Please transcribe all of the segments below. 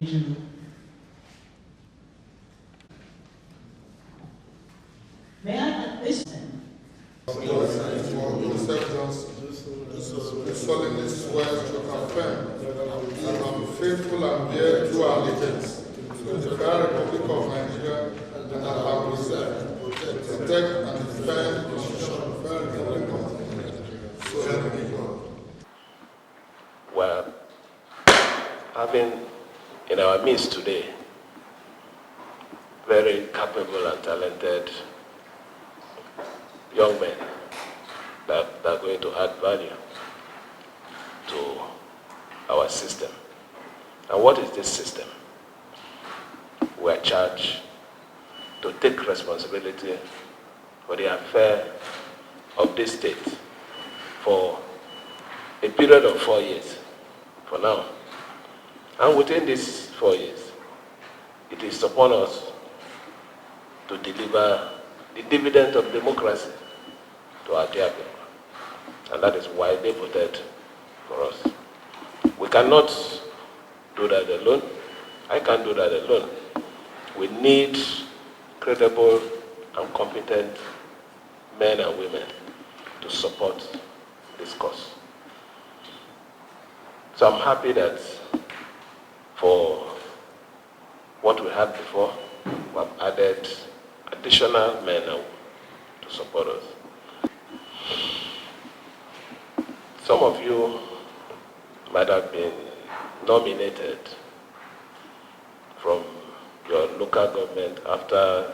May I at this time? The solemnly swear to confirm that I will be faithful and bear true allegiance to the Federal Republic of Nigeria, and that I will preserve, protect, and defend the Constitution of the Federal Republic of Nigeria. So help me God. Well, having in our midst today very capable and talented young men that are going to add value to our system. And what is this system? We are charged to take responsibility for the affair of this state for a period of 4 years, for now. And within these 4 years, it is upon us to deliver the dividend of democracy to our dear people. And that is why they voted for us. We cannot do that alone. I can't do that alone. We need credible and competent men and women to support this cause. So I'm happy that for what we had before, we have added additional men to support us. Some of you might have been nominated from your local government after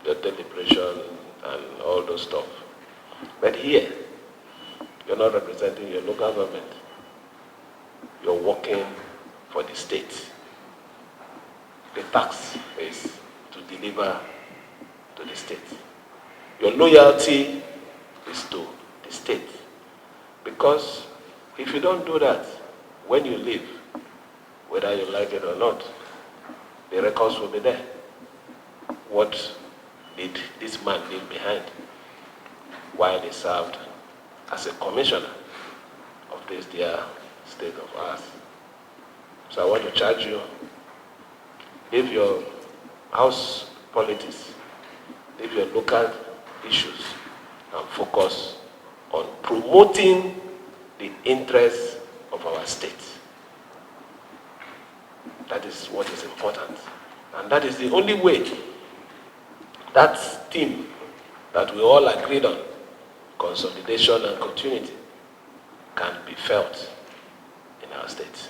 your deliberation and all those stuff. But here, you're not representing your local government. You're working for the state. The tax is to deliver to the state. Your loyalty is to the state. Because if you don't do that, when you leave, whether you like it or not, the records will be there. What did this man leave behind while he served as a commissioner of this dear state of ours? So I want to charge you, leave your house politics, leave your local issues, and focus on promoting the interests of our state. That is what is important. And that is the only way that theme that we all agreed on, consolidation and continuity, can be felt in our state.